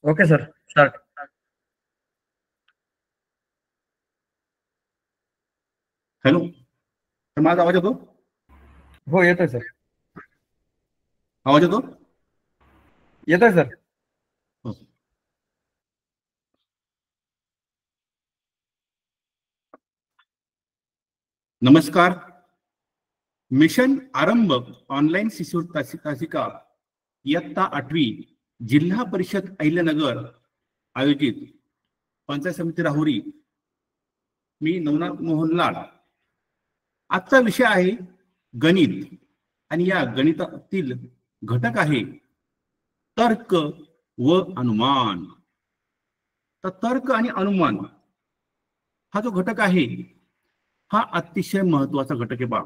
Okay sir, start. Hello, तर माझा आवाज येतो? हो, येतोय सर. आवाज येतो? येतोय सर. हो. नमस्कार. मिशन आरंभ ऑनलाईन शिष्यवृत्ती तासिका इयत्ता 8वी जिल्हा परिषद अहिल्यानगर आयोजित पंचायत समिती राहुरी. मी नवनाथ मोहन लाड. आजचा विषय आहे गणित आणि या गणितातील घटक आहे तर्क व अनुमान. तर तर्क आणि अनुमान हा जो घटक आहे हा अतिशय महत्वाचा घटक आहे बा.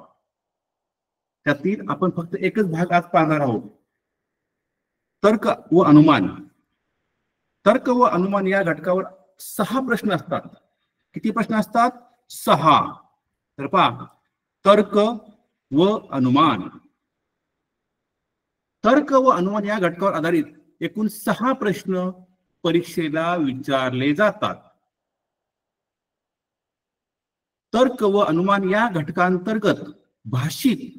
त्यातील आपण फक्त एकच भाग आज पाहणार आहोत, तर्क व अनुमान. तर्क व अनुमान या घटकावर 6 प्रश्न असतात. किती प्रश्न असतात? 6. तर पहा, तर्क व अनुमान. तर्क व अनुमान या घटकावर आधारित एकूण 6 प्रश्न परीक्षेला विचारले जातात. तर्क व अनुमान या घटकांतर्गत भाषिक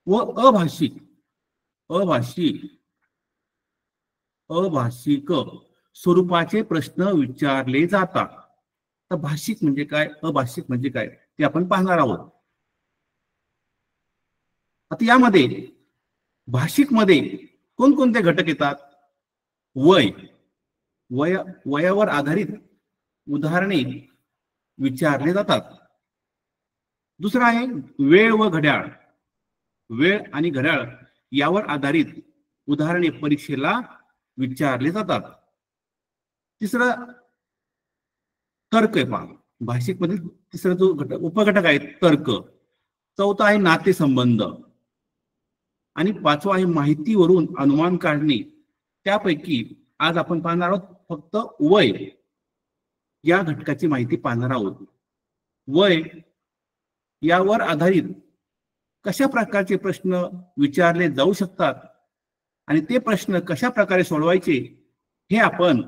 व अभाषिक स्वरूपाचे प्रश्न विचारले जातात. तर भाषिक म्हणजे काय, अभाषिक म्हणजे काय ते आपण पाहणार आहोत. आता यामध्ये भाषिक मध्ये कोणकोणते घटक येतात? वयावर आधारित उदाहरणे विचारले जातात. दुसरा आहे वेळ व घड्याळ. वेळ आणि घड्याळ यावर आधारित उदाहरणे परीक्षेला विचारले जातात. तिसरा तर्क आहे पहा, भाषिक मध्ये तिसरा जो घटक उपघटक आहे तर्क. चौथा आहे नातेसंबंध आणि 5वा आहे माहितीवरून अनुमान काढणे. त्यापैकी आज आपण पाहणार आहोत फक्त वय या घटकाची माहिती पाहणार आहोत. वय यावर आधारित कशा प्रकारचे प्रश्न विचारले जाऊ शकतात आणि ते प्रश्न कशा प्रकारे सोडवायचे हे आपण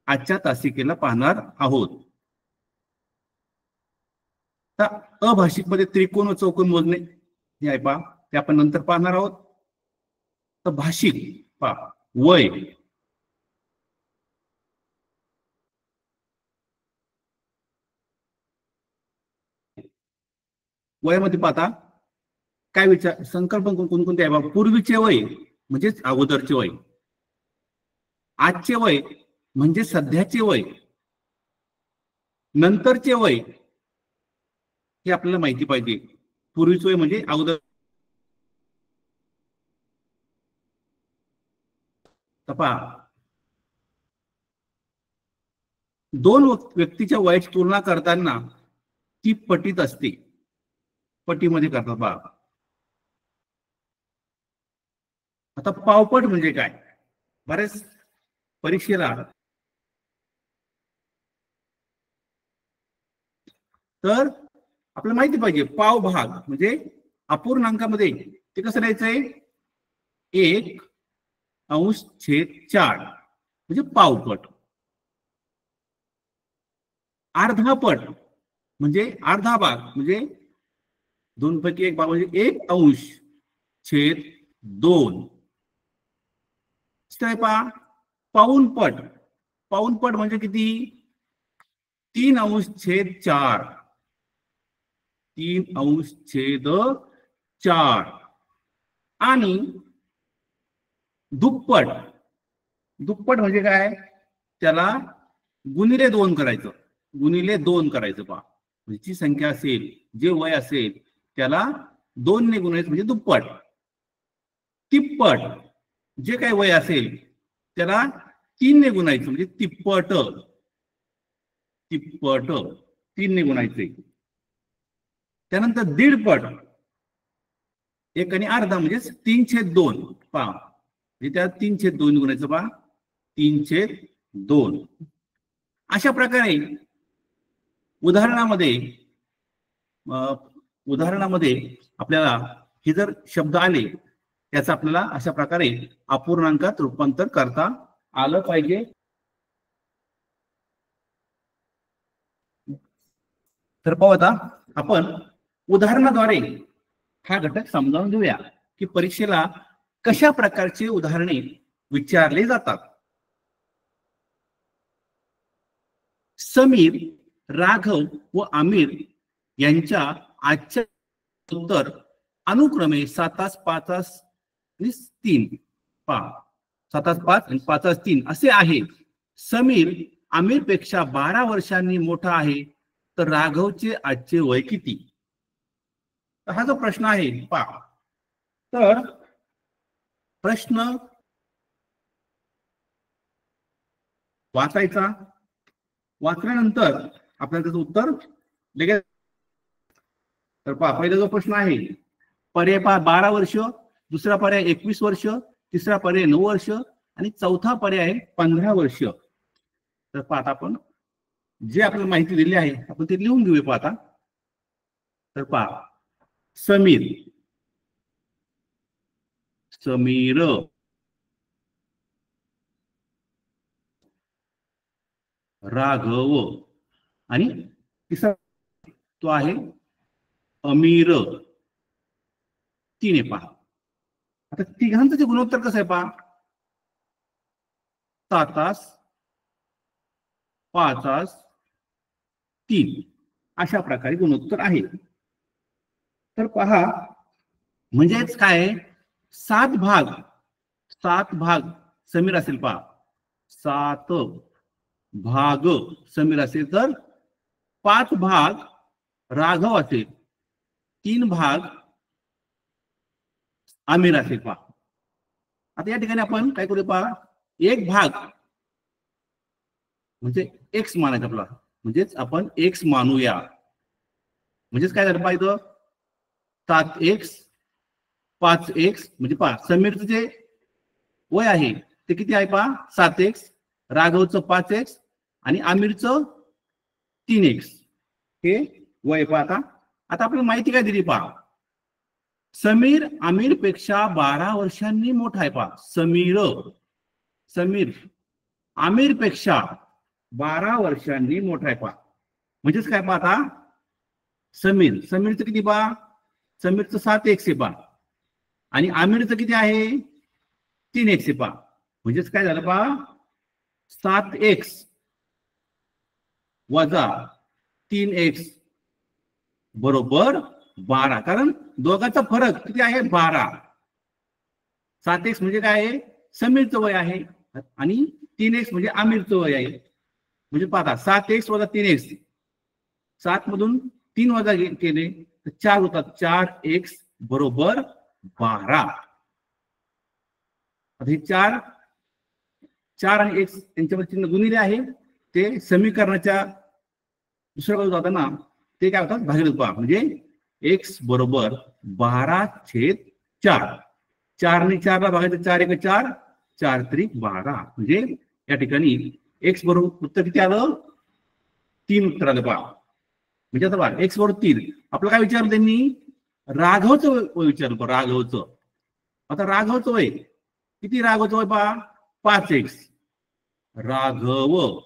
आजच्या तासिकेला पाहणार आहोत. तर अभाषिक मध्ये त्रिकोण व चौकोन मोजणे हे आहे पहा, ते आपण नंतर पाहणार आहोत. तर भाषिक पहा, वय, वयामध्ये पाहता काय विचार संकल्पना कोणकोणते आहे बाबा? पूर्वीचे वय म्हणजेच अगोदरचे वय, आजचे वय म्हणजे सध्याचे वय, नंतरचे वय हे आपल्याला माहिती पाहिजे. पूर्वीचे वय म्हणजे अगोदर. दोन व्यक्तीच्या वयाची तुलना करताना ती पटीत असते. पटीमध्ये करतात बा. आता पावपट म्हणजे काय? बरेच परीक्षेला तर आपल्याला माहिती पाहिजे. पाव भाग म्हणजे अपूर्णांकामध्ये ते कसं लिहायचंय? 1/4 म्हणजे पावपट. अर्धापट म्हणजे अर्धा भाग म्हणजे 2 पैकी 1 भाग म्हणजे 1/2. पाऊणपट. पाऊणपट म्हणजे किती? 3/4. 3/4. आणि दुप्पट. दुप्पट म्हणजे काय? त्याला गुणिले 2 करायचं. गुणिले 2 करायचं पहा. जी संख्या असेल, जे वय असेल त्याला 2 ने गुणायचं म्हणजे दुप्पट. तिप्पट जे काही वय असेल त्याला 3 ने गुणायचं म्हणजे तिप्पट. तिप्पट 3 ने गुणायचे. त्यानंतर दीडपट 1 आणि अर्धा म्हणजे 3/2 पहा. म्हणजे त्या 3/2 गुणायचं पहा. 3/2. अशा प्रकारे उदाहरणामध्ये आपल्याला हे जर शब्द आले त्याचा आपल्याला अशा प्रकारे अपूर्णांकात रूपांतर करता आलं पाहिजे. तर पाहू आता आपण उदाहरणाद्वारे हा घटक समजावून घेऊया की परीक्षेला कशा प्रकारचे उदाहरणे विचारले जातात. समीर, राघव व आमिर यांच्या आजच्या उत्तर अनुक्रमे 7 5 आणि 3 7 5 आणि 5 3 असे आहे. समीर आमिर पेक्षा 12 वर्षांनी मोठा आहे, तर राघवचे आजचे वय किती? तर हा जो प्रश्न आहे पहा, तर प्रश्न वाचायचा, वाचल्यानंतर आपल्याला त्याचं उत्तर लगेच. तर पहा, पहिला जो प्रश्न आहे पर्याय पहा 12 वर्ष, दुसरा पर्याय 21 वर्ष, तिसरा पर्याय 9 वर्ष आणि चौथा पर्याय 15 वर्ष. तर पाहता आपण जे आपल्याला माहिती दिली आहे आपण ते लिहून घेऊया पाहता. तर पहा, समीर, समीर, राघव आणि तिसरा तो आहे अमीर. 3 आहे पहा. आता तिघांचं जे गुणोत्तर कसं आहे पहा, 7 5 3 अशा प्रकारे गुणोत्तर आहे. तर पहा, म्हणजेच काय 7 भाग समीर असेल पहा, 7 भाग समीर असेल, तर 5 भाग राघव असेल, 3 भाग आमिर असेल पहा. आता या ठिकाणी आपण काय करू पहा, 1 भाग म्हणजे एक्स मानायचा आपला, म्हणजेच आपण एक्स मानूया. म्हणजेच काय झालं पाहिजे, 7x 5x म्हणजे पहा समीरचं जे वय आहे ते किती आहे पहा, 7x, राघवचं 5x आणि आमिरचं 3x हे वय पहा. आता आपल्याला माहिती काय दिली पहा, समीर आमिर पेक्षा 12 वर्षांनी मोठा आहे पहा. समीर आमिर पेक्षा 12 वर्षांनी मोठा आहे पहा. म्हणजेच काय पहा, आता समीरचं किती पहा, समीरचं 7x आहे पहा आणि आमिरचं किती आहे 3x आहे पहा. म्हणजेच काय झालं पहा, 7x वजा 3x बरोबर 12. कारण दोघांचा फरक किती आहे 12. 7x म्हणजे काय आहे, समीरचं वय आहे आणि 3x म्हणजे आमिरचं वय आहे. म्हणजे पाहता 7x वजा 3x, 7 मधून 3 वजा केले तर 4 होतात, 4x बरोबर 12. आता हे 4 आणि x यांच्यामध्ये चिन्ह गुणिले आहे, ते समीकरणाच्या दुसऱ्या बाजूला जाताना ते काय होतात भागिले पहा. म्हणजे x बरोबर 12/4. 4 ने 4 ला भागायचं, 4 1 4, 4 3 12. म्हणजे या ठिकाणी x बरोबर उत्तर किती आलं, 3 उत्तर आलं पहा. म्हणजे आता पहा x बरोबर 3. आपलं काय विचारलं त्यांनी, राघवचं वय विचारलं. राघवचं, आता राघवचं वय किती, राघवचं वय पहा 5x. राघव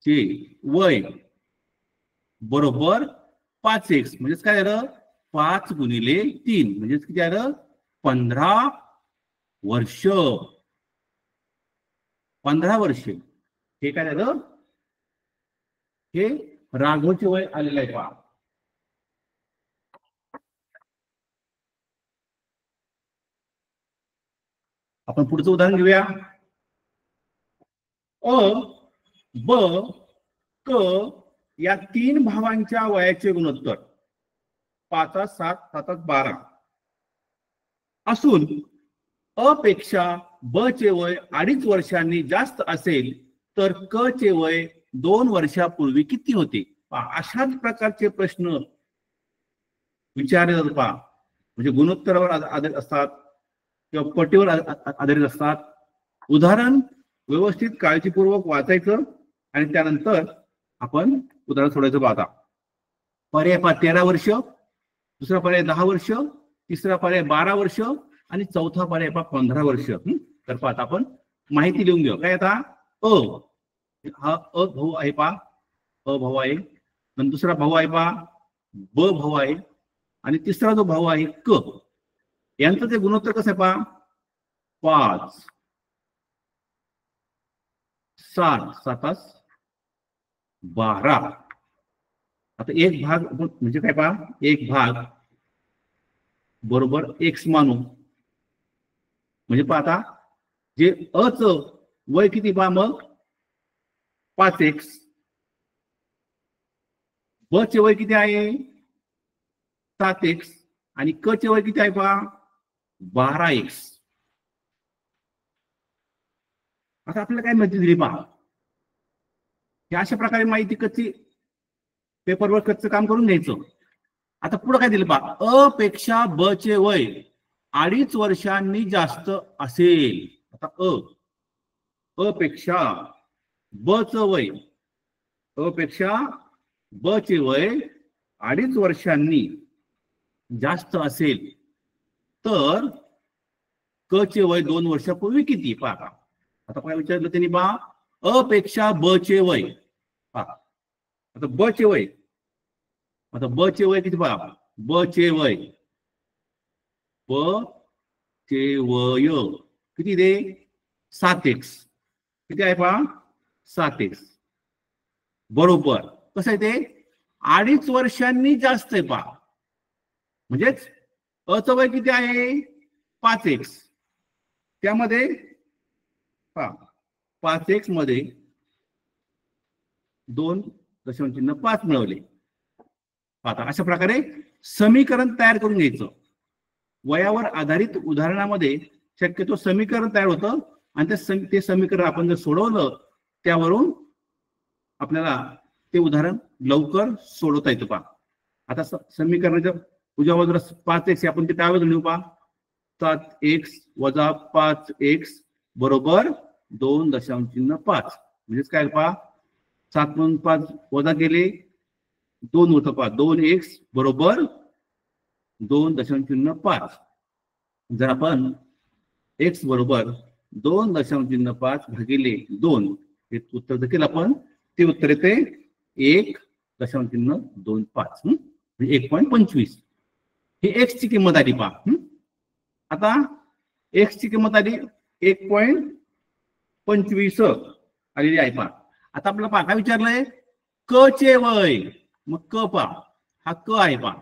चे वय बरोबर 5x. म्हणजेच काय झालं, 5 गुणिले 3 म्हणजेच किती आलं, 15 वर्ष. 15 वर्ष हे काय झालं, हे राघवचे वय आलेलं आहे पहा. आपण पुढचं उदाहरण घेऊया. अ, ब, क या 3 भावांच्या वयाचे गुणोत्तर 5 7 7 12 असून अ पेक्षा ब चे वय 2.5 वर्षांनी जास्त असेल, तर क चे वय 2 वर्षापूर्वी किती होते? अशाच प्रकारचे प्रश्न विचारले जातात पहा. म्हणजे गुणोत्तरावर आधारित असतात किंवा पटीवर आधारित असतात. उदाहरण व्यवस्थित काळजीपूर्वक वाचायचं आणि त्यानंतर आपण उदाहरण सोडायचं पाहता. पर्याय पहा 13 वर्ष, दुसरा पर्याय 10 वर्ष, तिसरा पर्याय 12 वर्ष आणि चौथा पर्याय पहा 15 वर्ष. तर पाहता आपण माहिती लिहून घेऊ. काय आता हा अ भाऊ आहे पहा, अ भाऊ आहे, नंतर दुसरा भाऊ आहे पहा ब भाऊ आहे, आणि तिसरा जो भाऊ आहे क, यांचं ते गुणोत्तर कसं आहे पहा 5 7 7 12. आता एक भाग म्हणजे काय पहा, एक भाग बरोबर एक्स मानू, म्हणजे पहा आता जे अ च वय किती पहा मग 5x, ब चे वय किती आहे 7x, आणि क चे वय किती आहे पहा 12x. आता आपल्याला काय माहिती दिली पहा, हे अशा प्रकारे माहिती कच्ची पेपरवर कच्चं काम करून घ्यायचं. आता पुढे काय दिलं पहा, अ पेक्षा ब चे वय 2.5 वर्षांनी जास्त असेल. आता अ पेक्षा ब च वय, अ पेक्षा ब चे वय 2.5 वर्षांनी जास्त असेल तर क चे वय 2 वर्षापूर्वी किती पहा. आता काय विचारलं त्यांनी पहा, अ पेक्षा ब चे वय पहा. आता ब चे वय, आता ब चे वय किती पहा, ब चे वय, ब चे वय किती दे 7x, किती आहे पहा 7x, बरोबर कसं आहे ते 2.5 वर्षांनी जास्त आहे पहा. म्हणजेच अ चं वय किती आहे 5x, त्यामध्ये पहा 5x मध्ये 2.5 मिळवले. आता अशा प्रकारे समीकरण तयार करून घ्यायचं. वयावर आधारित उदाहरणामध्ये शक्यतो समीकरण तयार होतं, आणि ते समीकरण आपण जर सोडवलं त्यावरून आपल्याला ते उदाहरण लवकर सोडवता येतं पहा. आता समीकरणाच्या उजव्या बाजूला 5x आपण ते त्यावर लिहू पहा, 7x वजा 5x बरोबर 2.5. म्हणजेच काय पहा, 7 म्हणून 5 वजा केले 2 होतं पहा, 2x बरोबर 2.5. जर आपण x बरोबर 2.5 भागिले 2 हे उत्तर जर केलं आपण, ते उत्तर येते 1.25, म्हणजे 1.25. ही x ची किंमत आली पहा. आता x ची किंमत आली 1.25 आलेली आहे पहा. आता आपल्याला पहा काय विचारलंय, क चे वय, मग क पहा हा क आहे पहा,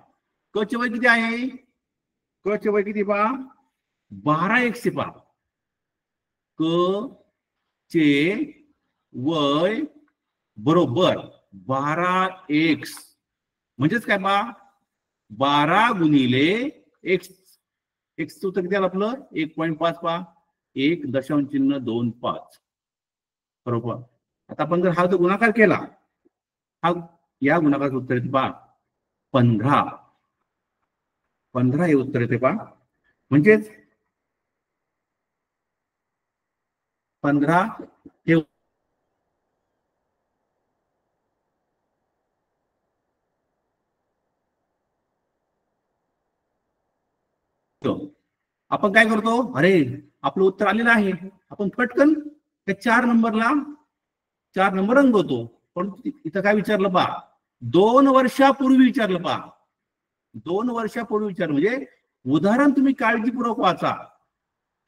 क चे वय किती आहे, क चे वय किती पहा 12x पहा. क चे वय बरोबर 12x, म्हणजेच काय पहा 12 गुणिले x, x उत्तर किती आलं आपलं 1.5 पहा, 1.25 बरोबर. आता आपण जर हा जो गुणाकार केला, हा या गुणाकाराचं उत्तर येते पहा 15 हे उत्तर येते पहा. म्हणजेच 15 हे आपण काय करतो, अरे आपलं उत्तर आलेलं आहे, आपण पटकन त्या 4 नंबर रंगवतो. पण इथं काय विचारलं पहा, 2 वर्षापूर्वी विचारलं पहा, 2 वर्षापूर्वी विचारलं. म्हणजे उदाहरण तुम्ही काळजीपूर्वक वाचा.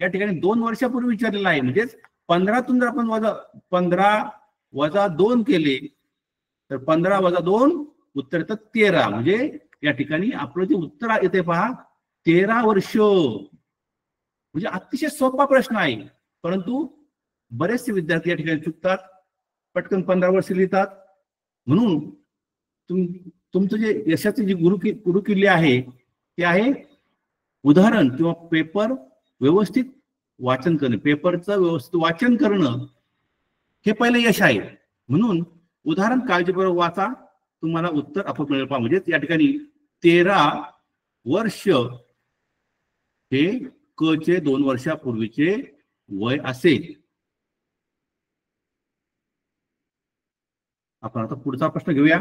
या ठिकाणी 2 वर्षापूर्वी विचारलेलं आहे. म्हणजेच 15 जर आपण 15 वजा 2 केले तर 15 वजा 2 उत्तर येतं 13. म्हणजे या ठिकाणी आपलं जे उत्तर येते पहा 13 वर्ष. म्हणजे अतिशय सोपा प्रश्न आहे, परंतु बरेचसे विद्यार्थी या ठिकाणी चुकतात, पटकन 15 वर्ष लिहितात. म्हणून तुमचं जे यशाची जी गुरुकिल्ली आहे ते आहे उदाहरण किंवा पेपर व्यवस्थित वाचन करणे. पेपरचं व्यवस्थित वाचन करणं हे पहिलं यश आहे. म्हणून उदाहरण काळजीपूर्वक वाचा, तुम्हाला उत्तर आपोआप मिळेल पहा. म्हणजे या ठिकाणी 13 वर्ष हे क चे 2 वर्षापूर्वीचे वय असेल. आपण आता पुढचा प्रश्न घेऊया.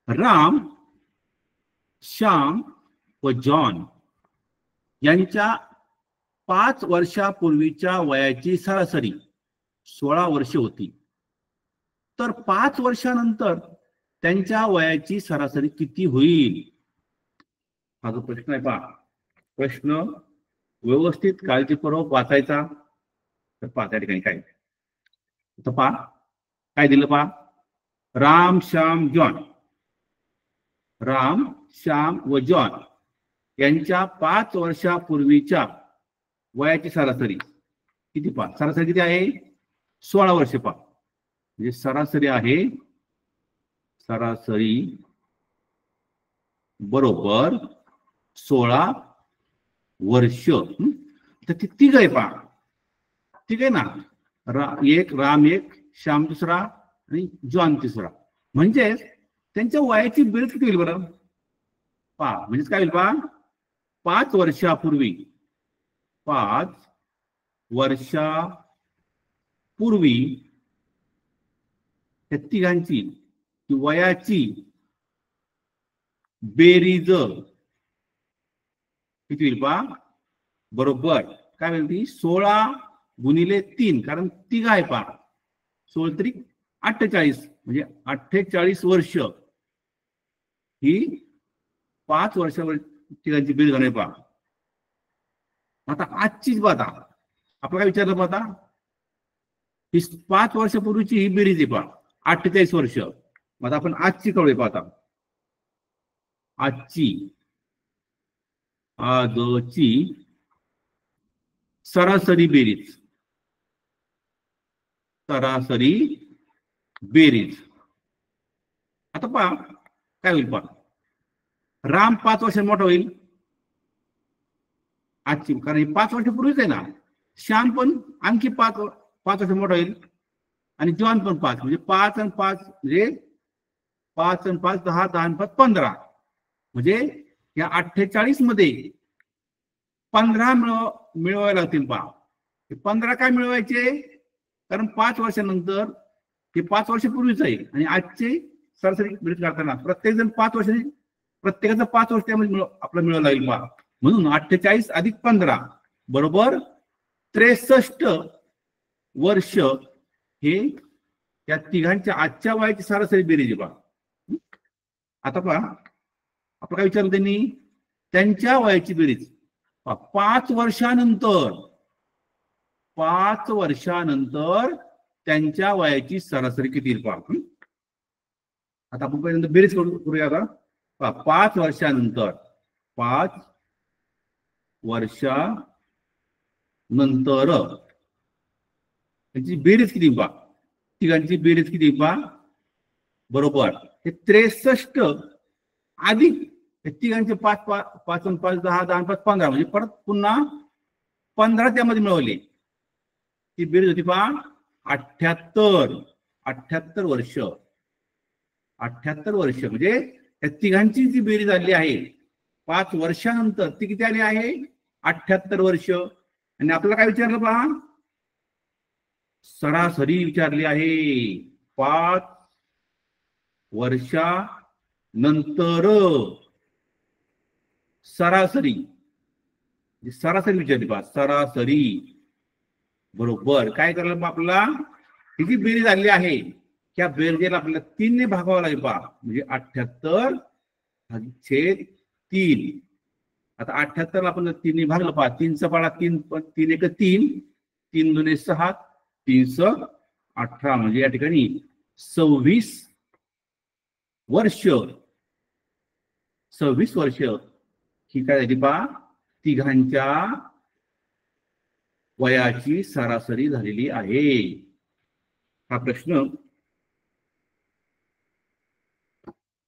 राम, श्याम व जॉन यांच्या 5 वर्षापूर्वीच्या वयाची सरासरी 16 वर्षे होती. तर 5 वर्षानंतर त्यांच्या वयाची सरासरी किती होईल? हा जो प्रश्न आहे पहा, प्रश्न व्यवस्थित काळजीपूर्वक वाचायचा. तर पहा त्या ठिकाणी काय तर पहा काय दिलं पहा, राम श्याम जॉन, राम श्याम व जॉन यांच्या 5 वर्षापूर्वीच्या वयाची सरासरी किती पहा, सरासरी किती आहे? 16 वर्ष पहा. म्हणजे सरासरी आहे, सरासरी बरोबर 16 वर्ष. तर ती तिघ आहे पहा, ठीक आहे ना. एक राम, एक श्याम दुसरा आणि जॉन तिसरा. म्हणजे त्यांच्या वयाची बेरीज किती होईल बरं पहा. म्हणजे काय होईल पहा, 5 वर्षापूर्वी, 5 वर्षापूर्वी त्या तिघांची वयाची बेरीज किती होईल पहा, बरोबर काय होईल ती 16 गुणिले 3, कारण तिघ आहे पहा, 16 तरी 48, म्हणजे 48 वर्ष ही 5 वर्षावर तिघांची बेरीज होणार पहा. आता आजचीच बात आपलं काय विचारलं पाहता, ही 5 वर्षापूर्वीची ही बेरीज आहे पहा, 48 वर्ष. मग आपण आजची कळूया पाहता, आजची सरासरी बेरीज, सरासरी बेरीज. आता पहा काय होईल पहा, राम 5 वर्ष मोठा होईल आजची, कारण ही 5 वर्षापूर्वीच आहे ना. श्याम पण आणखी 5 वर्ष मोठा होईल आणि जॉन पण 5, म्हणजे 5 आणि 5 म्हणजे 5 आणि 5 10, 10 आणि 5 15. म्हणजे या 48 मध्ये 15 मिळवावे लागतील पहा. 15 काय मिळवायचे, कारण 5 वर्षानंतर हे 5 वर्षापूर्वीच आहे आणि आजचे सरासरी बेरीज करताना प्रत्येक जण 5 वर्ष, प्रत्येकाचं 5 वर्ष त्यामध्ये आपलं मिळवावं लागेल पहा. म्हणून 48 अधिक 15 बरोबर 63 वर्ष हे या तिघांच्या आजच्या वयाची सरासरी बेरीज आहे पहा. आता पहा आपलं काय विचारलं त्यांनी, त्यांच्या वयाची बेरीज 5 वर्षानंतर, 5 वर्षानंतर त्यांच्या वयाची सरासरी किती येईल पहा. आता आपण पहिल्यांदा बेरीज करूया. आता 5 वर्षानंतर, 5 वर्षानंतर त्यांची बेरीज किती पहा, तिघांची बेरीज किती पहा, बरोबर हे 63 अधिक तिघांचे 5 5 आणि 5 10, 10 आणि 5 15, म्हणजे परत पुन्हा 15 त्यामध्ये मिळवले. ती बेरीज होती पहा 78 वर्ष. 78 वर्ष म्हणजे त्या तिघांची जी बेरीज आली आहे 5 वर्षानंतर ती किती आली आहे, 78 वर्ष. आणि आपल्याला काय विचारलं पहा, सरासरी विचारली आहे. 5 वर्षानंतर सरासरी, सरासरी विचारली पहा, सरासरी बरोबर काय करायला आपल्याला, ही जी बेरीज आली आहे त्या बेरजेला आपल्याला 3 ने भागावं लागेल पहा. म्हणजे 78/3. आता 78 आपण 3 ने भागलं पहा, 3चा पाडा 3, 3 1 3, 3 2 6, 3 6 18, म्हणजे या ठिकाणी 26 वर्ष. 26 वर्ष ही काय झाली पहा, तिघांच्या वयाची सरासरी झालेली आहे. हा प्रश्न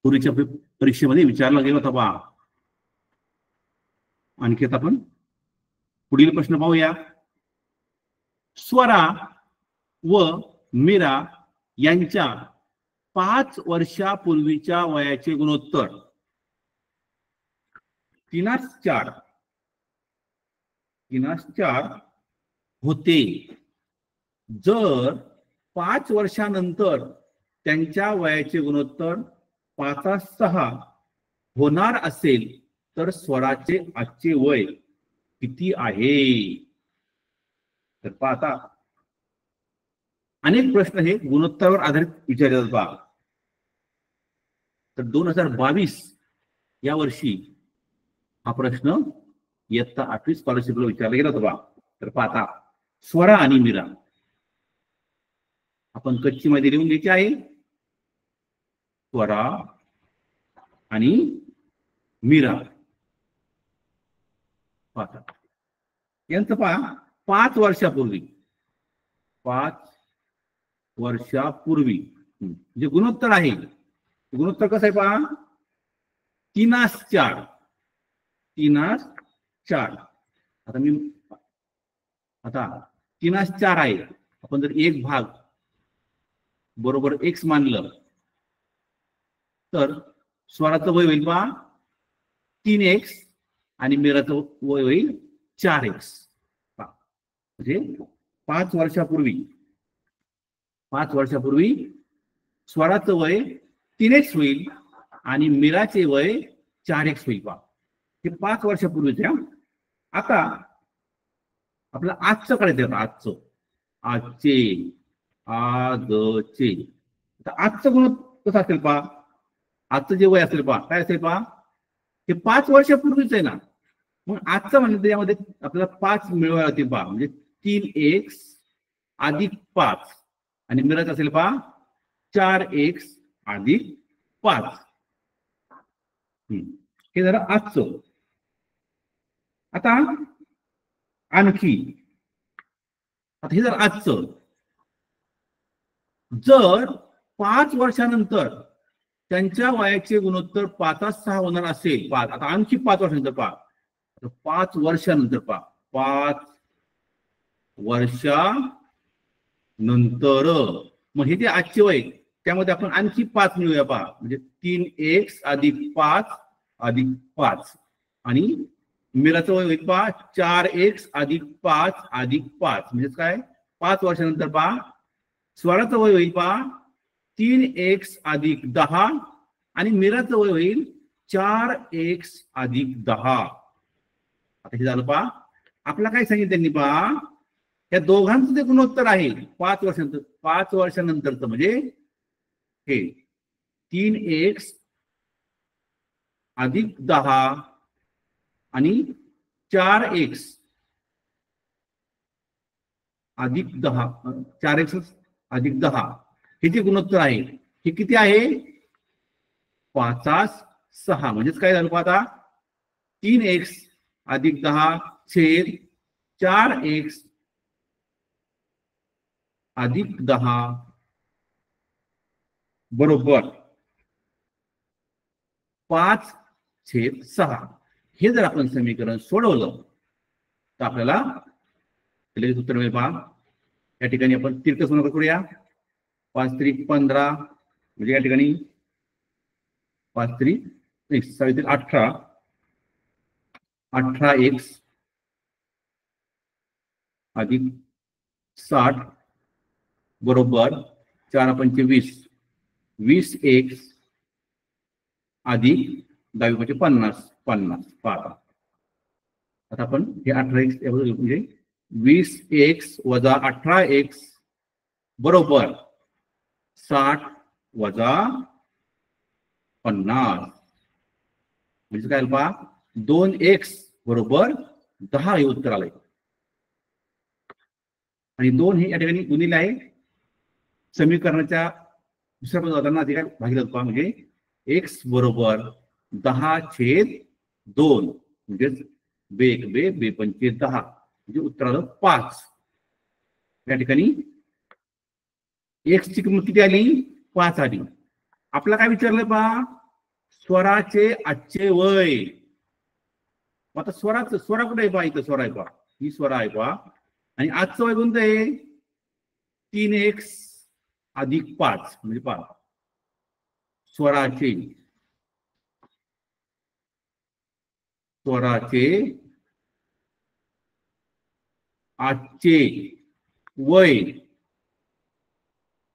पूर्वीच्या परीक्षेमध्ये विचारला गेला होता पहा. आणखी आता आपण पुढील प्रश्न पाहूया. स्वरा व मीरा यांच्या 5 वर्षापूर्वीच्या वयाचे गुणोत्तर 3:4 होते. जर 5 वर्षानंतर त्यांच्या वयाचे गुणोत्तर 5:6 होणार असेल तर स्वराचे आजचे वय किती आहे? तर पाहता अनेक प्रश्न हे गुणोत्तरावर आधारित विचारले जातात पहा. तर 2022 या वर्षी हा प्रश्न इयत्ता 8वी स्कॉलरशिपला विचारला गेला होता. तर पाहता स्वरा आणि मीरा आपण कच्ची मध्ये लिहून घ्यायची आहे. स्वरा आणि मीरा पाहता यांचं पहा 5 वर्षापूर्वी जे गुणोत्तर आहे गुणोत्तर कसं आहे पहा 3:4 आता 3:4 आहे. आपण जर एक भाग बरोबर x मानलं तर स्वराचं वय होईल पहा 3x आणि मीराचं वय होईल 4x. म्हणजे 5 वर्षापूर्वी स्वराचं वय 3x होईल आणि मीराचे वय 4x होईल पहा. हे 5 वर्षापूर्वीचे. आता आपलं आजचं काढायचं. आजचे आजचं गुण कसं असेल पहा. आजचं जे वय असेल पहा काय असेल पहा हे 5 वर्षापूर्वीच आहे ना. मग आजचं म्हणजे त्याच्यामध्ये आपल्याला 5 मिळवायला होतील पहा. म्हणजे 3x अधिक 5 आणि मीराचं असेल पहा 4x अधिक 5. हे जरा आजचं. आता आणखी हे जर आजचं जर 5 वर्षानंतर त्यांच्या वयाचे गुणोत्तर 5:6 होणार असेल. आता आणखी 5 वर्षानंतर पहा. 5 वर्षानंतर पहा 5 वर्षानंतर मग हे जे आजचे वय त्यामध्ये आपण आणखी 5 मिळूया पहा. म्हणजे 3x अधिक 5 अधिक 5 आणि मीराचं वय होईल पहा 4x अधिक 5 अधिक 5. म्हणजे काय 5 वर्षानंतर पहा स्वराचं वय होईल पहा 3x अधिक 10 आणि मीराचं वय होईल 4x अधिक 10. आता हे झालं पहा. आपला काय सांगितलं त्यांनी पहा या दोघांचं जे गुणोत्तर आहे 5 वर्षानंतरचं म्हणजे हे 3x अधिक 10 आणि 4x अधिक 10 4x अधिक 10 हे जे गुणोत्तर आहे हे किती आहे 5:6. म्हणजेच काय झालं आता 3x अधिक 10 छेद 4x अधिक 10 बरोबर 5/6. हे जर आपण समीकरण सोडवलं तर आपल्याला लगेच उत्तर मिळेल पहा. या ठिकाणी आपण तिरकस गुणाकार करूया. 5×3 15 म्हणजे या ठिकाणी 5×3 18 18x अधिक 60 बरोबर 4×5 20 20x अधिक 10×5 50 पाहता. आता आपण हे 18x म्हणजे 20x वजा 18x बरोबर 60 वजा 50 म्हणजे काय पहा 2x बरोबर 10 हे उत्तर आलंय. आणि 2 हे या ठिकाणी गुणिले आहे समीकरणाच्या दुसऱ्या बाजूला जाताना ते काय भागिले पहा म्हणजे x बरोबर 10/2 म्हणजेच बे 5 10 म्हणजे उत्तर आलं 5. या ठिकाणी x ची किंमत किती आली 5 आली. आपला काय विचारलं पहा स्वराचे आजचे वय. आता स्वरा कुठे आहे पहा इथं स्वरा आहे पहा ही स्वरा आहे पहा आणि आजचं वय कोणतं आहे 3x अधिक 5 म्हणजे पहा स्वराचे आजचे वय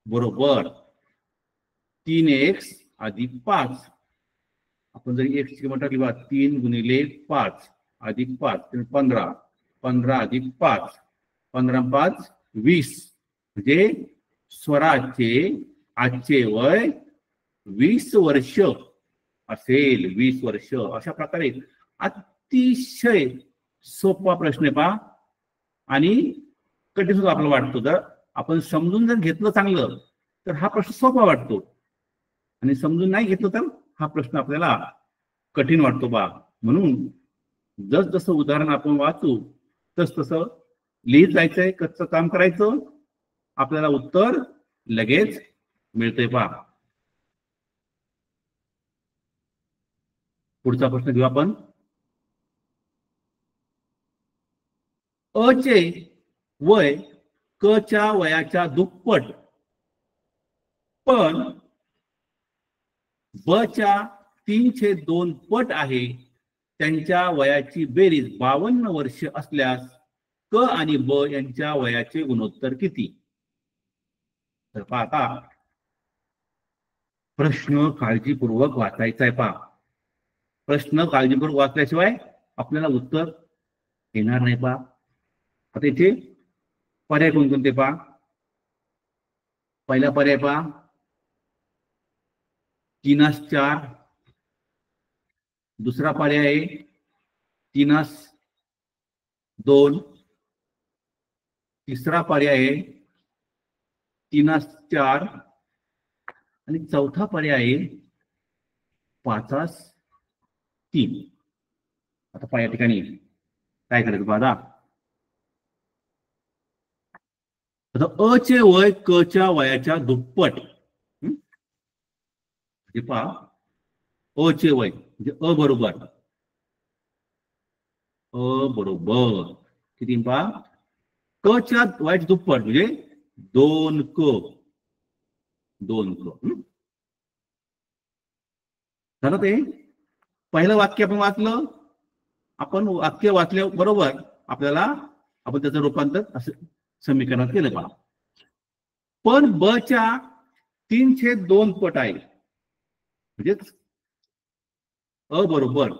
बरोबर 3x अधिक 5. आपण जरी x ची किंमत टाकली 3 गुणिले 5 अधिक 5 15 15 अधिक 5 15×5 20 म्हणजे स्वराचे आजचे वय 20 वर्ष असेल. 20 वर्ष. अशा प्रकारे अतिशय सोपा प्रश्न आहे पहा. आणि कठीण सुद्धा आपल्याला वाटतो. जर आपण समजून जर घेतलं चांगलं तर हा प्रश्न सोपा वाटतो, आणि समजून नाही घेतलं तर हा प्रश्न आपल्याला कठीण वाटतो बा. म्हणून जस जसं उदाहरण आपण वाचू तस तसं लिहित जायचंय, कच्चं काम करायचं, आपल्याला उत्तर लगेच मिळतंय पहा. पुढचा प्रश्न घेऊ आपण. अ चे वय क च्या वयाच्या दुप्पट पण ब च्या 3/2 पट आहे. त्यांच्या वयाची बेरीज 52 वर्ष असल्यास क आणि ब यांच्या वयाचे गुणोत्तर किती? तर पहा, प्रश्न काळजीपूर्वक वाचायचा आहे. पहा, प्रश्न काळजीपूर्वक वाचल्याशिवाय आपल्याला उत्तर येणार नाही. पहा, आता इथे पर्याय कोणकोणते पहा. पहिला पर्याय पहा 3/4. दुसरा पर्याय आहे 3/2. तिसरा पर्याय आहे 3/4 आणि चौथा पर्याय आहे 5/3. आता पहा या ठिकाणी काय करायचं पहा. आता अ चे वय क च्या वयाच्या दुप्पट. म्हणजे पहा अ चे वय म्हणजे अ बरोबर किती पहा क च्या वयाच्या दुप्पट म्हणजे 2 क. झालं ते पहिलं वाक्य आपण वाचलं. आपण वाक्य वाचल्या बरोबर आपल्याला आपण त्याचं रूपांतर असं समीकरणात केलं पहा. पण ब च्या 3/2 पट आहे. म्हणजे अ बरोबर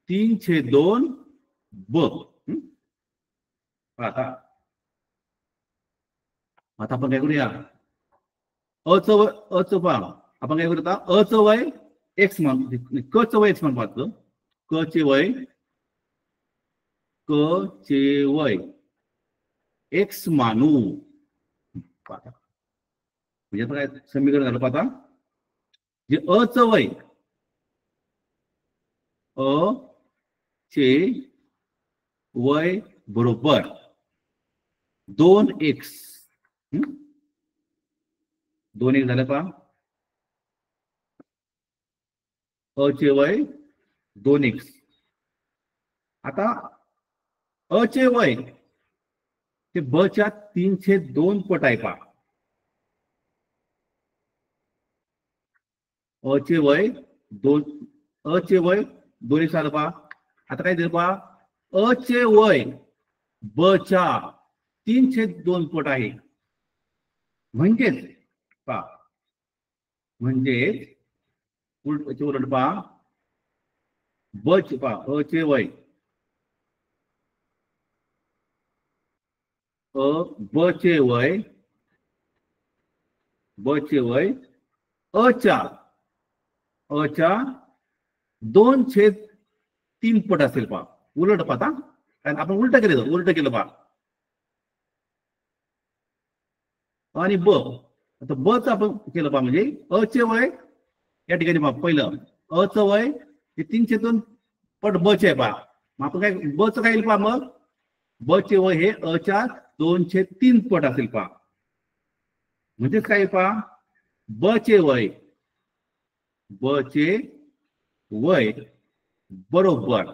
3/2 ब. आता आपण काय करूया. अ च पहा आपण काय करूया. अ च वय एक्स मान, क च वय एक्स मान पाहतो. क चे वय एक्स मानू. म्हणजे आता काय समीकरण झालं पाहता. जे अ च वय अ चे वय बरोबर 2x. 2x झालं पहा. अ चे वय 2x. आता अ चे वय ते ब च्या 3/2 पट आहे पहा. अ चे वय 2x आलं पहा. आता काय दिलं पहा. अ चे वय ब च्या 3/2 पट आहे. म्हणजेच पहा उलट पहा ब चे पहा अ चे वय ब चे वय अ च्या 2/3 पट असेल पहा. उलट पाहता कारण आपण उलट केलं पहा. आणि ब आता ब च आपण केलं पहा. म्हणजे अ चे वय या ठिकाणी पहा पहिलं अ च वय हे 3/2 पट ब चे आहे पहा. मग आपण काय ब च काय पहा. मग ब चे वय हे अ च्या 2/3 पट असेल पहा. म्हणजे काय पहा ब चे वय बरोबर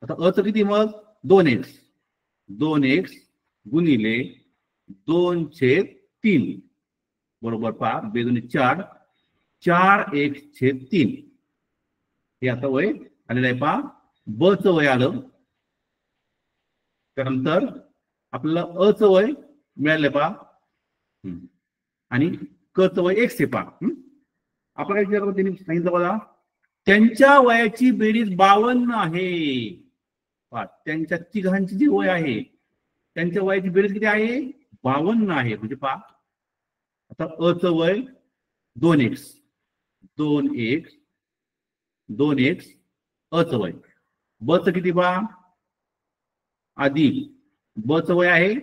आता अ च किती मग 2x गुणिले 2/3 बरोबर पहा. 2×4 4x/3 हे आता वय आलेलं आहे पहा. ब च वय आलं. त्यानंतर आपल्याला अ च वय मिळालं पहा. आणि क च वय x आहे पहा. आपण काय विचारलं त्यांनी सांगितलं बघा त्यांच्या वयाची बेरीज 52 आहे. त्यांच्या तिघांची जी वय आहे त्यांच्या वयाची बेरीज किती आहे? 52 आहे. म्हणजे पहा आता अचं वय 2x 2x 2x अचं वय, बचं किती पहा अधिक बचं वय आहे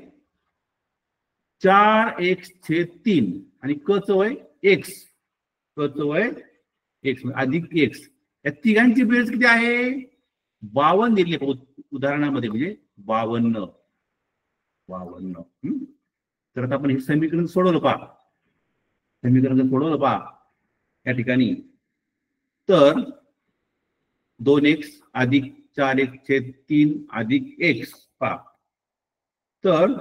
4x/3 आणि कचं वय x, कचं वय x अधिक x. या तिघांची बेरीज किती आहे? 52 दिली उदाहरणामध्ये, म्हणजे 52. तर आता आपण हे समीकरण सोडवलं पहा, समीकरण सोडवलं पहा या ठिकाणी. तर 2x अधिक 4x/3 अधिक x पहा, तर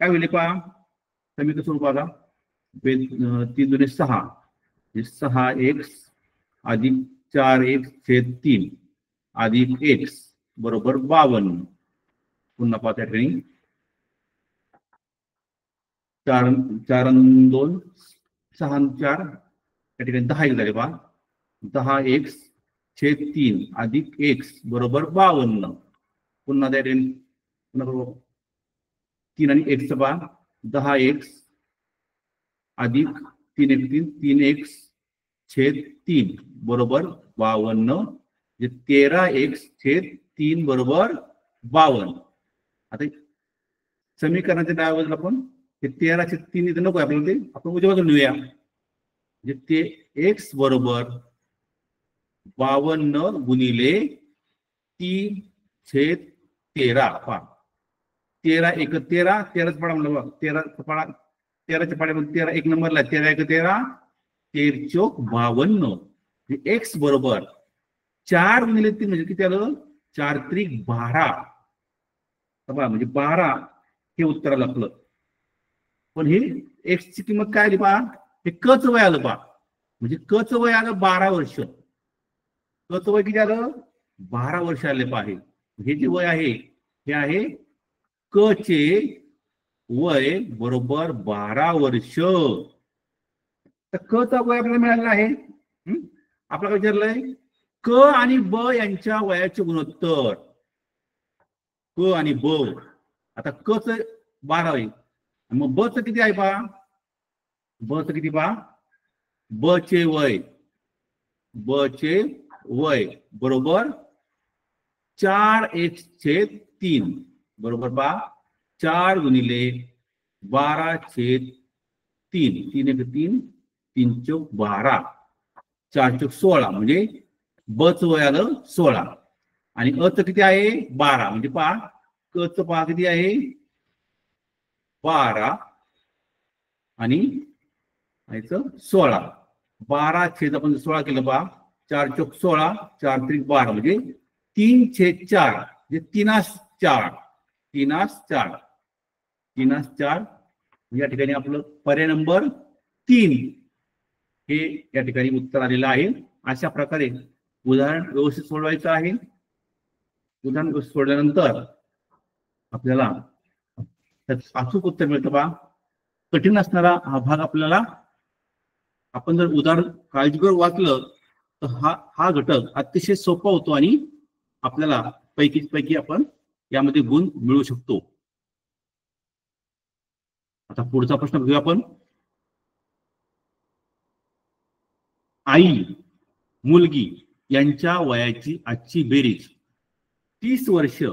काय होईल पहा समीकरण स्वरूपाला 3 दुणे 6 6x अधिक 4x/3 अधिक x बरोबर 52. पुन्हा पाहा त्या ठिकाणी 4 2 6 4 त्या ठिकाणी 10x झाले पहा, 10x/3 अधिक x बरोबर 52. पुन्हा त्या ठिकाणी पुन्हा 3 आणि x पहा 10x अधिक 3x 3x/3 बरोबर 52, म्हणजे 13x/3 बरोबर 52. आता समीकरणाच्या डाव्या बाजूला आपण हे 13/3 इथे नको आपल्याला, ते आपण उजव्या बाजूला नेऊया. म्हणजे ते x बरोबर 52 गुणिले 3/13 पहा 13 1 13 13च पाडा म्हणलं, 13च्या पाड्यामध्ये 13 एक नंबरला 13 1 13 13 चौक 52. x बरोबर 4 गुणिले 3 म्हणजे किती आलं? 4 त्रिक 12 म्हणजे 12 हे उत्तर आलं आपलं. पण हे x ची किंमत काय आली पहा, हे क च वय आलं पहा, म्हणजे क च वय आलं 12 वर्ष. क च वय किती आलं? 12 वर्ष आले पहा. हे जे वय आहे हे आहे क चे वय बरोबर 12 वर्ष. तर क चा वय आपल्याला मिळालेला आहे. आपल्याला विचारलंय क आणि ब यांच्या वयाचे गुणोत्तर. क आणि ब, आता क च 12 आहे, मग ब च किती आहे पहा, ब च किती पहा, ब चे वय बरोबर 4x/3 बरोबर पहा 4 गुणिले 12/3 3 1 3 3 चौक 12 4 चौक 16, म्हणजे ब च वय आलं 16 आणि अ च किती आहे 12. म्हणजे पहा क च पहा किती आहे 12 आणि 16. 12 आपण 16 केलं पहा 4 चौक 16 4 त्रिक 12 म्हणजे 3/4 म्हणजे 3/4 या ठिकाणी आपलं पर्याय नंबर 3 हे या ठिकाणी उत्तर आलेलं आहे. अशा प्रकारे उदाहरण व्यवस्थित सोडवायचं आहे. उदाहरण व्यवस्थित सोडल्यानंतर आपल्याला अचूक उत्तर मिळतं पहा. कठीण असणारा हा भाग आपल्याला, आपण जर उदाहरण काळजीपूर्वक वाचलं तर हा घटक अतिशय सोपा होतो आणि आपल्याला पैकी आपण यामध्ये गुण मिळवू शकतो. आता पुढचा प्रश्न बघूया आपण. आई मुलगी यांच्या वयाची आजची बेरीज 30 वर्ष,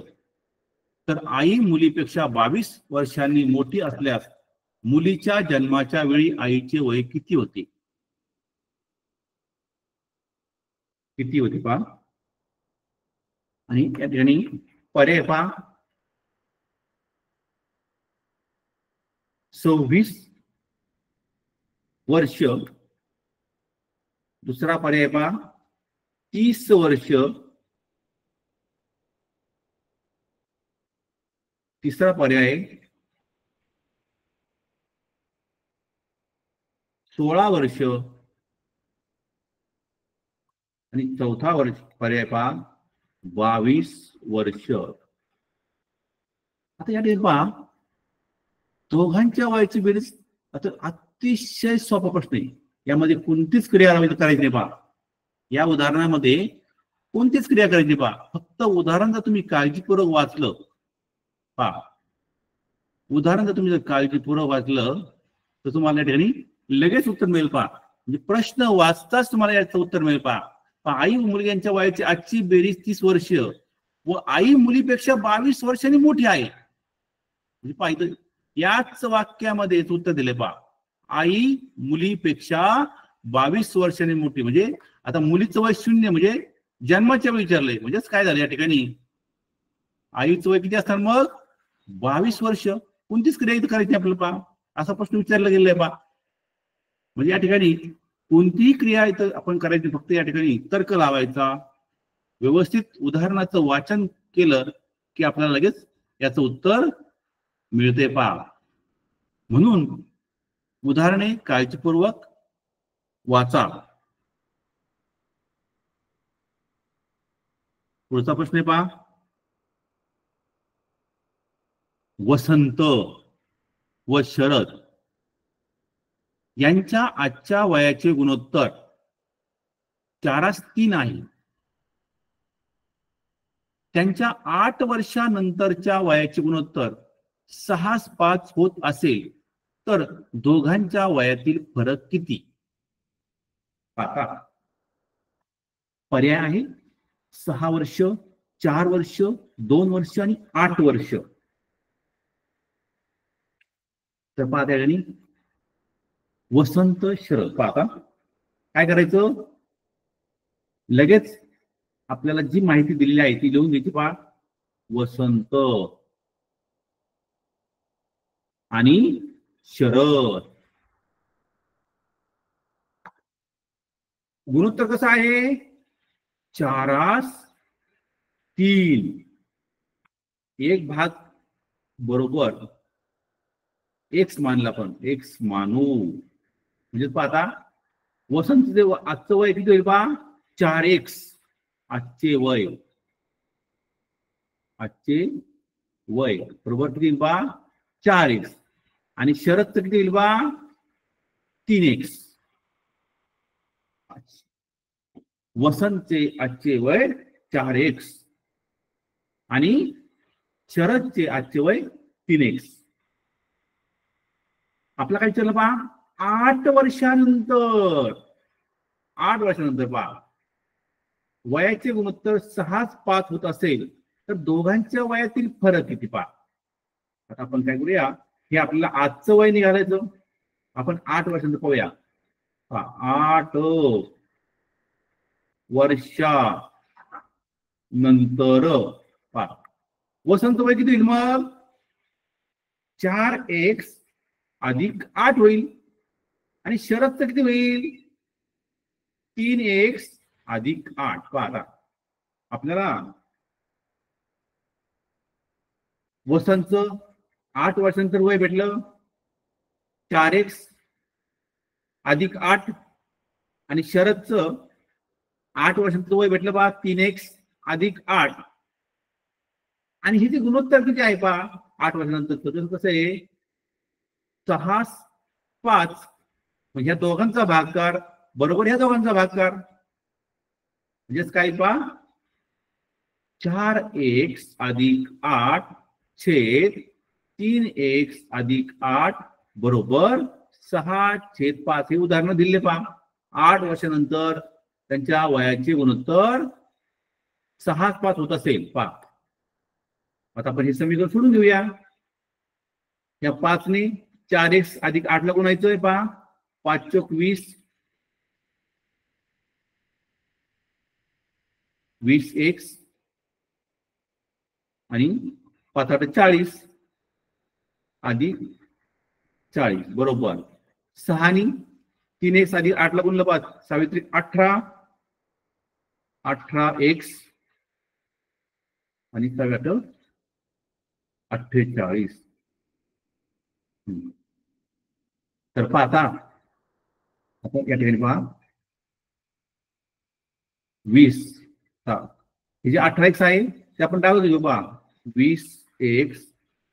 तर आई मुलीपेक्षा 22 वर्षांनी मोठी असल्यास मुलीच्या जन्माच्या वेळी आईचे वय किती होते? किती होते पहा. आणि या ठिकाणी पर्याय पहा 26 वर्ष, दुसरा पर्याय पहा 30 वर्ष, तिसरा पर्याय 16 वर्ष आणि चौथा पर्याय पहा 22 वर्ष. आता या ठिकाणी पहा दोघांच्या वयाची बेरीज आता अतिशय सोपा प्रश्न आहे. यामध्ये कोणतीच क्रिया करायची नाही पहा. या उदाहरणामध्ये कोणतीच क्रिया करायची पहा. फक्त उदाहरण जर तुम्ही काळजीपूर्वक वाचलं पहा, उदाहरण जर तुम्ही काळजीपूर्वक वाचलं तर तुम्हाला या ठिकाणी लगेच उत्तर मिळेल पहा. म्हणजे प्रश्न वाचताच तुम्हाला याचं उत्तर मिळेल पहा. आई व मुलगी यांच्या वयाची आजची बेरीज 30 वर्ष व आई मुलीपेक्षा 22 वर्षांनी मोठी आहे. म्हणजे पाहिजे याच वाक्यामध्ये उत्तर दिले पहा. आई मुलीपेक्षा 22 वर्षांनी मोठी. म्हणजे आता मुलीचं वय 0 म्हणजे जन्माच्या वेळी विचारलंय. म्हणजेच काय झालं या ठिकाणी आईचं वय किती असणार मग 22 वर्ष. कोणतीच क्रिया इथं करायची आपल्याला पहा. असा प्रश्न विचारला गेलेला आहे पहा. म्हणजे या ठिकाणी कोणतीही क्रिया इथं आपण करायची, फक्त या ठिकाणी तर्क लावायचा, व्यवस्थित उदाहरणाचं वाचन केलं की आपल्याला लगेच याचं उत्तर मिळते पहा. म्हणून उदाहरणे काळजीपूर्वक वाचा. पुढचा प्रश्न आहे पहा. वसंत व शरद यांच्या आजच्या वयाचे गुणोत्तर 4:3 आहे. त्यांच्या 8 वर्षानंतरच्या वयाचे गुणोत्तर 6:5 होत असेल तर दोघांच्या वयातील फरक किती? आता पर्याय आहे 6 वर्ष, 4 वर्ष, 2 वर्ष आणि 8 वर्ष. तर पहा त्या ठिकाणी वसंत शरद. पहा काय करायचं, लगेच आपल्याला जी माहिती दिलेली आहे ती लिहून घ्यायची पहा. वसंत आणि शरद गुणोत्तर कसं आहे 4:3. एक भाग बरोबर एक्स मानला, पण एक्स मानू म्हणजे पाहता वसंत आजचं वय किती होईल पहा 4x. आजचे वय बरोबर किती येईल पहा 4x. आणि शरदचं किती येईल पहा 3x. वसंतचे आजचे वय 4x आणि शरदचे आजचे वय 3x. आपला काय विचारलं पहा 8 वर्षानंतर. 8 वर्षानंतर पहा वयाचे गुणोत्तर 6:5 होत असेल तर दोघांच्या वयातील फरक किती पहा. आता आपण काय करूया, हे आपल्याला आजचं वय निघालायचं, आपण 8 वर्षानंतर पाहूया. 8 वर्षानंतर पहा वसंत वय किती होईल मग 4x अधिक 8 होईल. आणि शरदचं किती होईल 3x अधिक 8. पहा आपल्याला वसंतचं 8 वर्षानंतर वय भेटलं 4x अधिक 8 आणि शरदचं 8 वर्षानंतर वय भेटलं पहा 3x अधिक 8. आणि हे जे गुणोत्तर किती आहे पहा 8 वर्षानंतर कसं आहे 6:5. म्हणजे ह्या दोघांचा भागाकार बरोबर ह्या दोघांचा भागाकार. म्हणजेच काय पहा 4x अधिक 8 छेद 3x अधिक 8 बरोबर 6/5. हे उदाहरण दिले पहा. 8 वर्षानंतर त्यांच्या वयाचे गुणोत्तर 6:5 होत असेल पहा. आता आपण हे समीकरण सोडून घेऊया. या 5 ने 4x अधिक 8 ला गुणायचंय पहा. 5 चोक 20, 20x आणि 5 8 40 अधिक 40 बरोबर 6 ने 3x अधिक 8 ला गुणलं 5 6 18, 18x आणि 6 48. तर पाहता आपण या ठिकाणी पहा 20 हे जे 18x आहे ते आपण डावं घेऊ पहा. 20x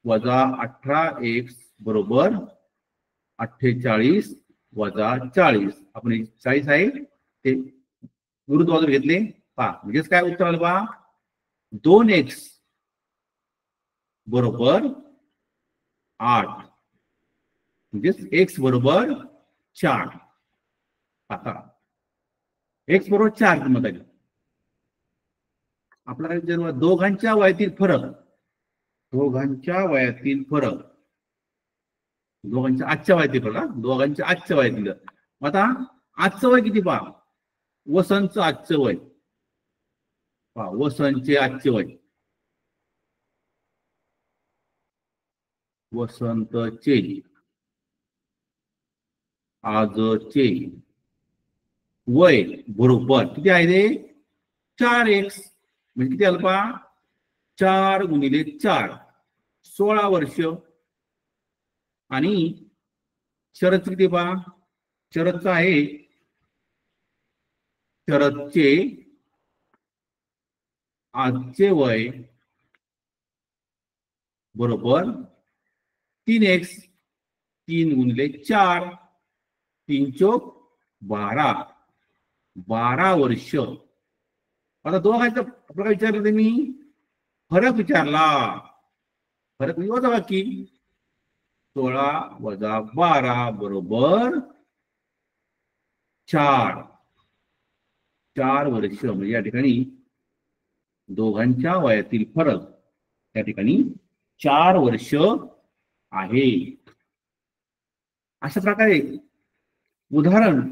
वजा 18x बरोबर 48 वजा 40. आपण 40 आहे ते विरुद्ध बाजूला घेतले पहा, म्हणजेच काय उत्तर आलं पहा, 2x बरोबर 8, म्हणजेच x बरोबर 4. आता x बरोबर 4 किंमत आली. आपल्याला जर दोघांच्या वयातील फरक, दोघांच्या वयातील फरक, दोघांच्या आजच्या वयातील फरक, दोघांच्या आजच्या वयातील. आता आजचं वय किती पहा, वसंतचं आजचं वय पहा, वसंतचे आजचे वय, वसंतचे आजचे वय बरोबर किती आहे रे, 4x. म्हणजे किती आलं पहा, 4 गुणिले 4 16 वर्ष. आणि शरद किती पहा, शरदचं आहे, शरदचे आजचे वय बरोबर 3x. 3 गुणिले 4 3 चोक 12, 12 वर्ष. आता दोघांचा प्रकार विचारलं मी, फरक विचारला, फरक वजा बाकी 16 वजा 12 बरोबर 4, 4 वर्ष. म्हणजे या ठिकाणी दोघांच्या वयातील फरक त्या ठिकाणी 4 वर्ष आहे. अशा प्रकारे उदाहरण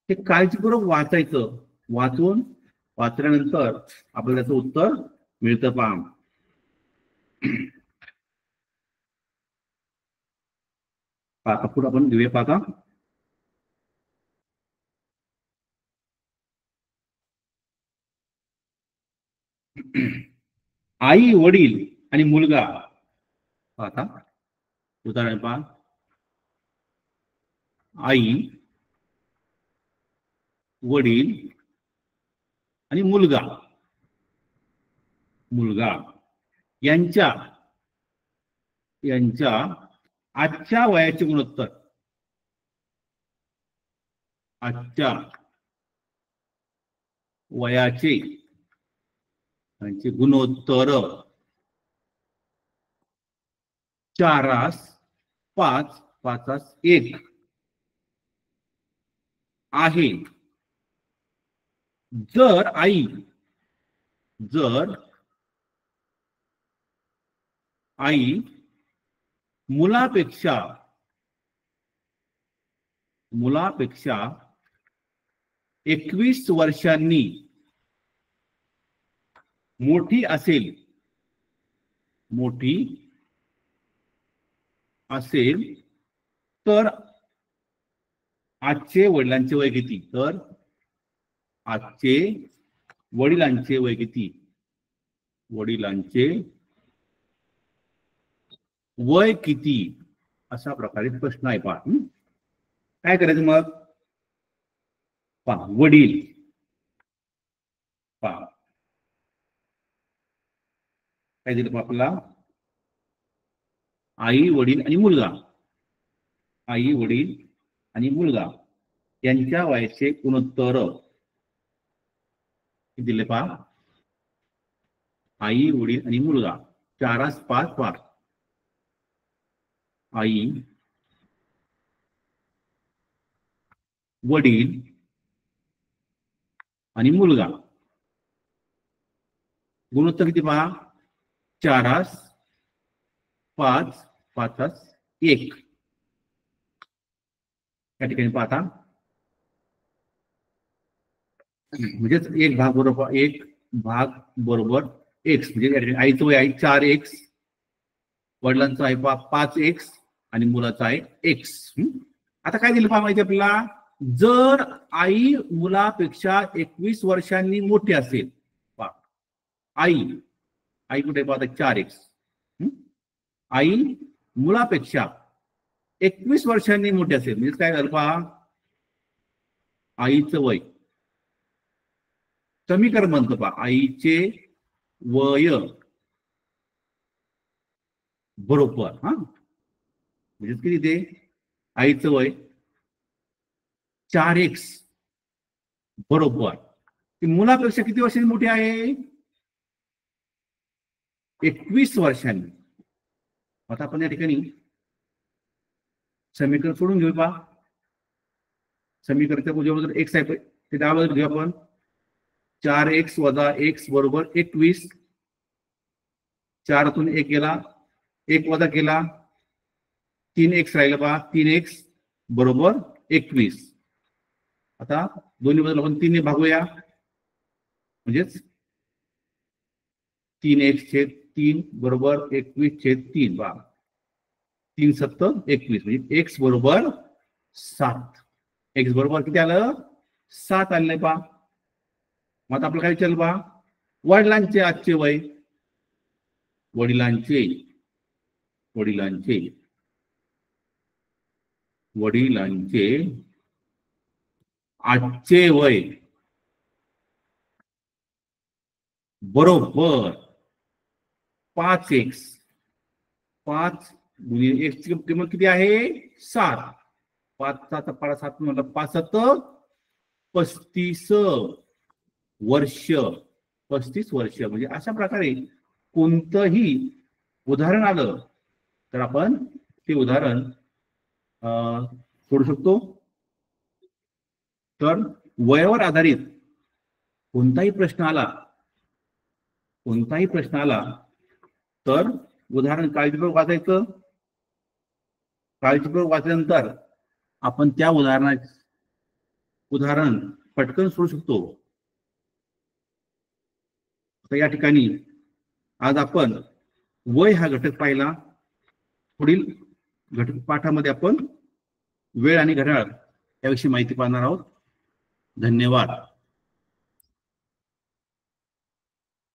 हे काळजीपूर्वक वाचायचं, वाचल्यानंतर आपल्याला त्याचं उत्तर मिळतं पहा. आता पुढे आपण घेऊया पाहता, आई वडील आणि मुलगा. आता उदाहरण पहा, आई वडील आणि मुलगा, मुलगा यांच्या आजच्या वयाचे गुणोत्तर, आजच्या वयाचे यांचे गुणोत्तर 4 5 5 1 आहे. जर आई मुलापेक्षा 21 वर्षांनी मोठी असेल, तर आजचे वडिलांचे वय किती, तर आजचे वडिलांचे वय किती, वडिलांचे वय किती, अशा प्रकारे प्रश्न आहे पहा. काय करायचं मग पहा, वडील पहा काय दिलं पहा आपल्याला, आई वडील आणि मुलगा, आई वडील आणि मुलगा यांच्या वयाचे गुणोत्तर दिले पहा, आई वडील आणि मुलगा 4 5 5. आई वडील आणि मुलगा गुणोत्तर किती पहा, 4 5 5 1. या ठिकाणी पाहता, म्हणजेच एक भाग बरोबर x. म्हणजे आईचं वय आहे 4x, वडिलांचं आहे 5x आणि मुलाचं आहे x. आता काय दिलं पहा माहिती आपल्याला, जर आई मुलापेक्षा 21 वर्षांनी मोठी असेल, आई कुठे पाहता 4x, आई मुलापेक्षा 21 वर्षांनी मोठी असेल, म्हणजे काय झालं पहा, आईचं वय समीकरण म्हणतो पहा, आईचे वय बरोबर म्हणजे किती ते, आईचं वय 4x बरोबर. ती मुलापेक्षा किती वर्षांनी मोठी आहे? 21 वर्षांनी. आता आपण या ठिकाणी समीकरण सोडून घेऊ पहा. समीकरणाच्या उजव्या एक्स आहे ते डाव्या बाजूला घेऊ आपण. 4x वजा x बरोबर 21. 4तून 1 गेला, 1 वजा केला, 3x राहिलं पहा. 3x बरोबर 21. आता दोन्ही बाजूला आपण 3 ने भागूया, म्हणजेच 3x/3 बरोबर 21/3 पहा. 3 7 21 म्हणजे x बरोबर 7. x बरोबर किती आलं? 7 आलं नाही पहा. मग आता आपलं काय विचारलं पहा, वडिलांचे आजचे वय. वडिलांचे आजचे वय बरोबर 5x. 5 गुणिले x ची किंमत किती आहे? 7. 5 चा पाडा 7 म्हणलं 5 7 35 वर्ष. 35 वर्ष. म्हणजे अशा प्रकारे कोणतंही उदाहरण आलं तर आपण ते उदाहरण सोडू शकतो. तर वयावर आधारित कोणताही प्रश्न आला तर उदाहरण काळजीपूर्वक वाचायचं. काळजीपूर्वक वाचल्यानंतर आपण त्या उदाहरण पटकन सोडू शकतो. तर या ठिकाणी आज आपण वय हा घटक पाहिला. पुढील घटक पाठामध्ये आपण वेळ आणि घड्याळ याविषयी माहिती पाहणार आहोत. धन्यवाद.